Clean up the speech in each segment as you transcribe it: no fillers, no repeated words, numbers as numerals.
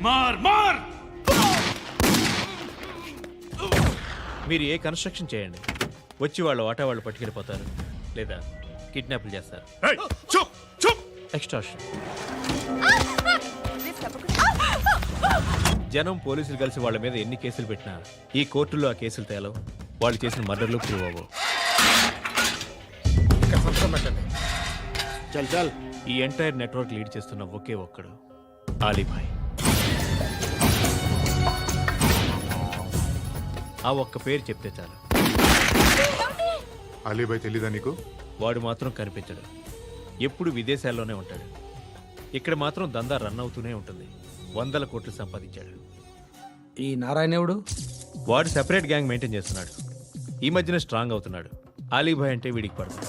మార్ మార్ మీరు ఏ కన్స్ట్రక్షన్ చేయండి, వచ్చి వాళ్ళు వాటా వాళ్ళు పట్టుకెళ్ళిపోతారు, లేదా కిడ్నాప్లు చేస్తారు. చూప్ చూప్. ఎక్స్ట్రాషన్. జనం పోలీసులు కలిసి వాళ్ళ మీద ఎన్ని కేసులు పెట్టినా ఈ కోర్టుల్లో ఆ కేసులు తేలవు, వాళ్ళు చేసిన మర్డర్లు ప్రూవ్ అవ్వవు. చల్ చల్. ఈ ఎంటైర్ నెట్వర్క్ లీడ్ చేస్తున్న ఒకే ఒక్కడు ఆలీభాయ్. ఆ ఒక్క పేరు చెప్తే చాలు. అలీబాయ్ తెలీదా నీకు? వాడు మాత్రం కనిపించడు, ఎప్పుడు విదేశాల్లోనే ఉంటాడు. ఇక్కడ మాత్రం దందా రన్ అవుతూనే ఉంటుంది. 100 కోట్లు సంపాదించాడు. ఈ నారాయణవుడు వాడు సెపరేట్ గ్యాంగ్ మెయింటైన్ చేస్తున్నాడు. ఈ మధ్యన స్ట్రాంగ్ అవుతున్నాడు. ఆలీభాయ్ అంటే వీడికి పడదు.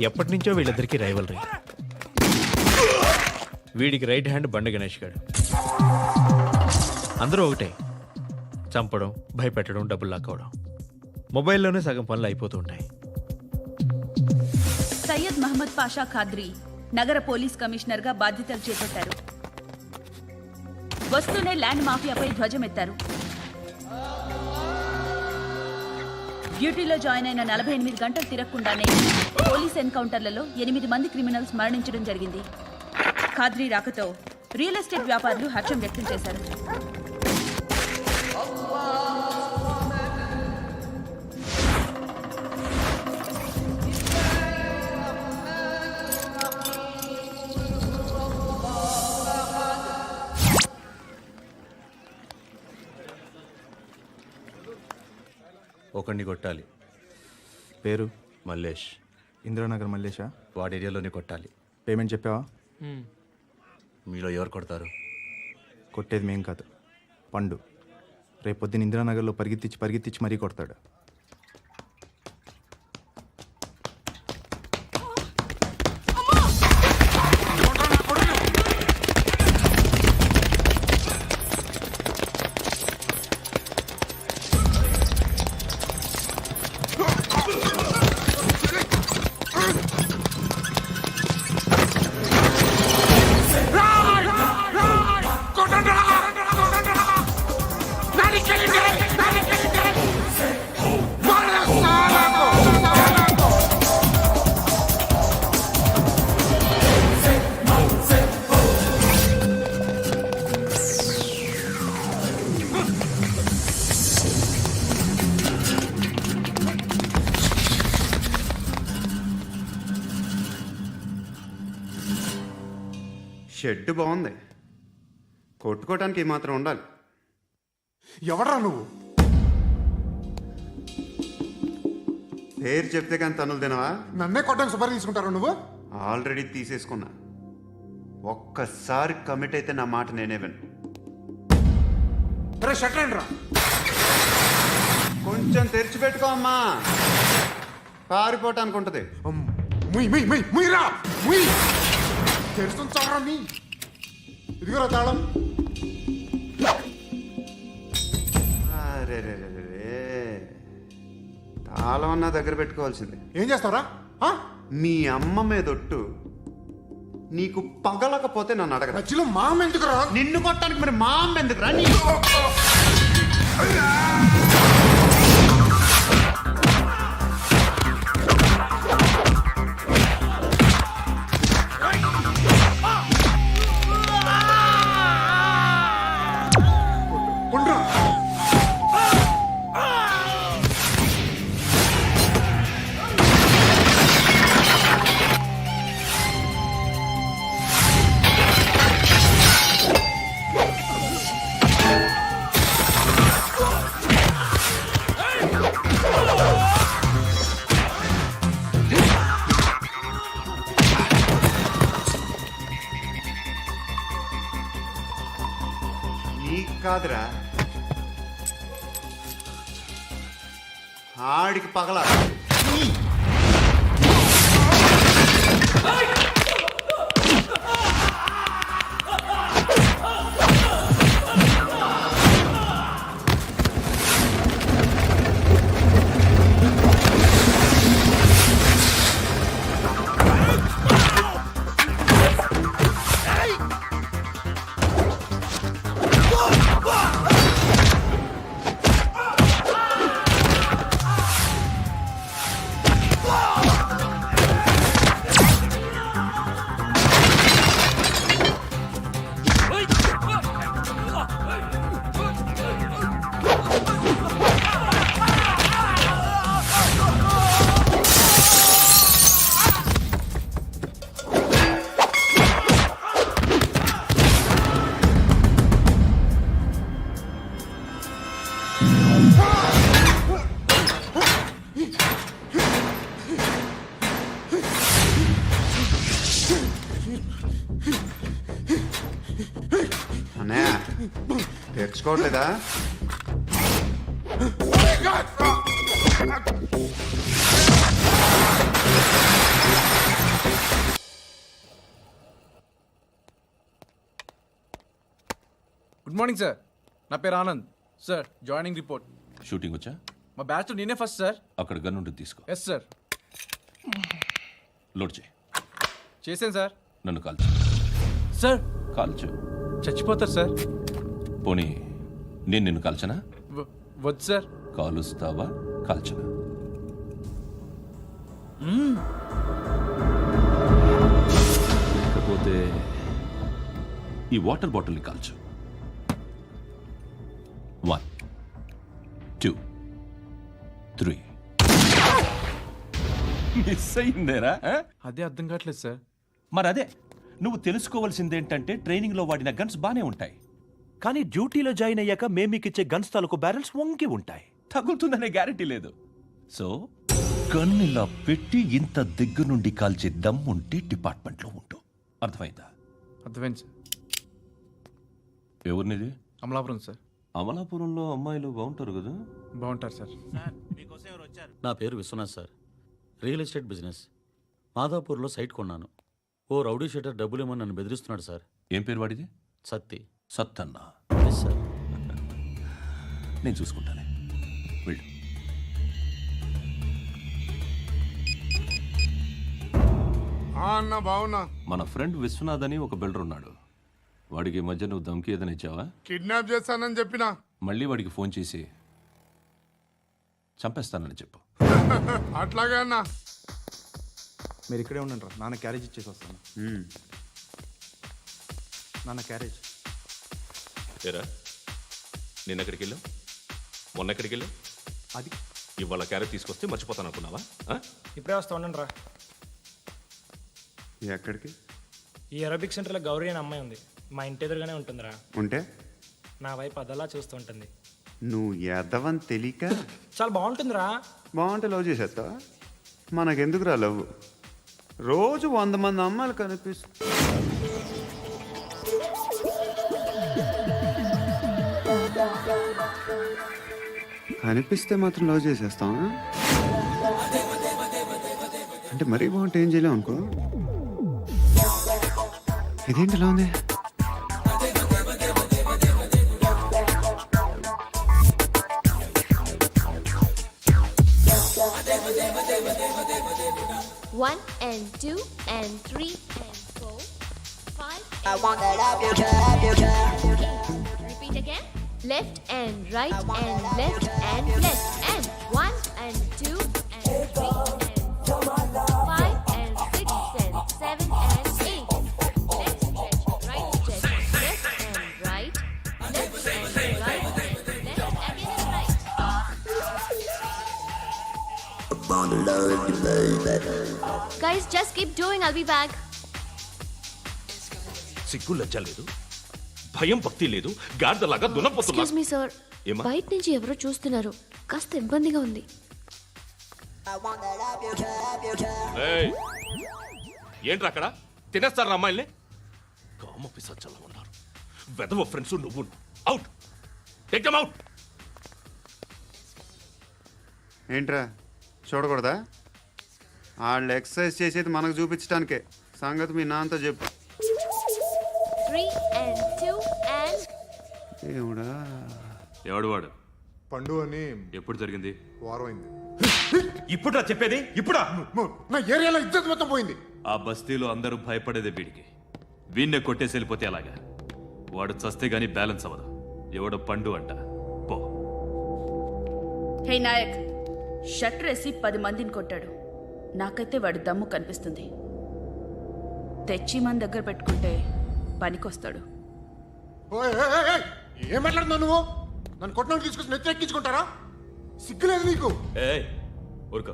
ఎప్పటి నుంచో వీళ్ళిద్దరికి రైవలరీ. వీడికి రైట్ హ్యాండ్ బండ గణేష్ గాడు. అందరూ ఒకటే, చంపడం, భయపెట్టడం, డబ్బులు లాక్కోవడం. మొబైల్లోనే సగం పనులు అయిపోతూ ఉంటాయి. సయ్యద్ మహమ్మద్ పాషా ఖాద్రీ నగర పోలీస్ కమిషనర్ గా బాధ్యతలు చేపట్టారు. వస్తూనే ల్యాండ్ మాఫియాపై ధ్వజమెత్తారు. డ్యూటీలో జాయిన్ అయిన 48 గంటలు తిరగకుండానే పోలీస్ ఎన్కౌంటర్లలో 8 మంది క్రిమినల్స్ మరణించడం జరిగింది. ఖాద్రీ రాకతో రియల్ ఎస్టేట్ వ్యాపారులు హర్షం వ్యక్తం చేశారు. ఒకడిని కొట్టాలి. పేరు? మల్లేష్. ఇందిరానగర్ మల్లేషా? వాడి ఏరియాలోనే కొట్టాలి. పేమెంట్ చెప్పావా? మీలో ఎవరు కొడతారు? కొట్టేది మేం కాదు, పండు. రేపొద్దున ఇందిరానగర్లో పరిగెత్తించి మరీ కొడతాడు. షెడ్ బాగుంది, కొట్టుకోవటానికి మాత్రం ఉండాలి. ఎవడ్రా నువ్వు? పేరు చెప్తే కానీ తనులు తినవా? నన్నే కొట్టడానికి సుపారీ తీసుకుంటారా నువ్వు? ఆల్రెడీ తీసేసుకున్నా. ఒక్కసారి కమిట్ అయితే నా మాట నేనే విను. కొంచెం తెరిచిపెట్టుకో అమ్మా, పారిపోవటానికి ఉంటుంది. తెరుస్తుంచారా? ఇదిగోరా తాళం. అరే తాళం అన్నా దగ్గర పెట్టుకోవాల్సింది. ఏం చేస్తారా? మీ అమ్మ మీదొట్టు, నీకు పగలకపోతే నన్ను అడగ. మధ్యలో మా అమ్మ ఎందుకురా? నిన్ను కొట్టడానికి మరి మా అమ్మ ఎందుకురా? నీకు కాదురా, ఆడికి పగల. తెచ్చుకోవట్లేదా? గుడ్ మార్నింగ్ సార్, నా పేరు Anand sir. Joining report. Shooting వచ్చా? మా బ్యాచ్లో నేనే ఫస్ట్ సార్. అక్కడ గన్ ఉంటుంది తీసుకో. Yes sir. లోడ్ చేయి. చేశాను సార్. నన్ను కాల్చు. సార్ కాల్చు. చచ్చిపోతారు సార్. పోనీ నేను నిన్ను కాల్చనా? వద్దు సార్. కాలుస్తావా కాల్చనా? లేకపోతే ఈ వాటర్ బాటిల్ని కాల్చు. 1 2 3. మిస్ అయిందేరా? అదే అర్థం కావట్లేదు సార్. మరి అదే నువ్వు తెలుసుకోవాల్సిందేంటంటే ట్రైనింగ్లో వాడిన గన్స్ బానే ఉంటాయి, కానీ డ్యూటీలో జాయిన్ అయ్యాక మేము మీకు ఇచ్చే గన్స్ తాలూకు బ్యారెల్స్ వంగి ఉంటాయి. తగులుతుందనే గ్యారెంటీ లేదు. సో గన్ ఇలా పెట్టి ఇంత దగ్గర నుండి కాల్చే దమ్ ఉంటే డిపార్ట్మెంట్లో ఉంటూ. అర్థమైందా? అర్థమైంది సార్. ఎవరినిది? అమలాపురం సార్. అమలాపురంలో అమ్మాయిలు బాగుంటారు కదా? బాగుంటారు సార్. నా పేరు Vishwanath sir. Real estate business. మాదాపూర్లో సైట్ కొన్నాను. ఓ రౌడీ షీటర్ డబ్బులు ఏమని నన్ను బెదిరిస్తున్నాడు సార్. ఏం పేరు వాడిది? సత్తి. సత్తన్న. Yes sir. నేను చూసుకుంటానే. వెళ్ళు. అన్న బావున్నా. మన ఫ్రెండ్ విశ్వనాథ్ అని ఒక బిల్డర్ ఉన్నాడు. వాడికి ఈ మధ్య నువ్వు ధమ్కి ఏదైనా ఇచ్చావా? కిడ్నాప్ చేస్తానని చెప్పినా. మళ్ళీ వాడికి ఫోన్ చేసి చంపేస్తానని చెప్పు. అట్లాగే అన్న. మీరు ఇక్కడే ఉండండి రా, నాన్న క్యారేజ్ ఇచ్చేసి వస్తాను. నాన్న క్యారేజ్. ఏరా నిన్న ఎక్కడికి వెళ్ళావు? మొన్న ఎక్కడికి వెళ్ళావు? అది ఇవాళ క్యారెట్ తీసుకొస్తే మర్చిపోతాను అనుకున్నావా? ఇప్పుడే వస్తా ఉండండి రా. ఎక్కడికి? ఈ అరబిక్ సెంటర్లో గౌరీ అనే అమ్మాయి ఉంది. మా ఇంటి ఎదురుగానే ఉంటుందిరా. ఉంటే నా వైపు అదలా చూస్తూ ఉంటుంది. నువ్వు ఎదవని తెలియక చాలా బాగుంటుందిరా. బాగుంటే లవ్ చేసేస్తావా? మనకెందుకురా లవ్? రోజు 100 మంది అమ్మాయిలు కనిపిస్తే మాత్రం లవ్ చేసేస్తాం. అంటే మరీ బాగుంటే ఏం చేయలేం అనుకో. ఇదేంటి ఇలా ఉంది? One and 2 and 3 and 4, 5. I want that up your job. Repeat again. Left and right and left and left and 1 and 2 and 3 and 4, 5 and 6 and 7 and 8. Left stretch, right stretch, left and right, left and right, left again and right. Guys, just keep doing. I'll be back. సిగ్గు లజ్జ లేదు, భయం భక్తి లేదు, గాడిదలాగా దున్నపోతున్నా. Excuse me, sir. ఏమా? బయట నుంచి ఎవరో చూస్తున్నారు. కాస్త ఇబ్బందిగా ఉంది. ఏయ్, ఏంట్రా అక్కడ తినేస్తారా అమ్మాయిల్ని? కామ పిశాచాలా ఉన్నారు. వెదవ ఫ్రెండ్స్ నువ్వు. Out, take them out. ఏంట్రా చూడకూడదా? వాళ్ళు ఎక్సర్సైజ్ చేసేది మనకు చూపించడానికే. సంగతి మీ నాన్నతో చెప్పు. 3 and 2 and ఏముడా? ఎవడు వాడు? పండు అని. ఎప్పుడు జరిగింది? వారం అయింది. ఇప్పుడా చెప్పేది? ఇప్పుడా? నా ఏరియాలో ఇద్దరు మొత్తం పోయింది. ఆ బస్తీలో అందరూ భయపడేదే వీడికి. వీణ్ణే కొట్టేసి వెళ్ళిపోతే అలాగా. వాడు చస్తే గానీ బ్యాలెన్స్ అవ్వదు. ఎవడో పండు అంట. పో. హే నాయక్, షట్టర్ వేసి 10 మందిని కొట్టాడు. నాకైతే వాడి దమ్ము కనిపిస్తుంది. తెచ్చి మన దగ్గర పెట్టుకుంటే పనికొస్తాడు. ఏం మాట్లాడుతున్నావు నువ్వు? నన్ను కొట్టడానికి తీసుకొచ్చి నెత్తి ఎక్కించుకుంటారా? సిగ్గులేదు నీకు? ఏయ్ ఊరుకో.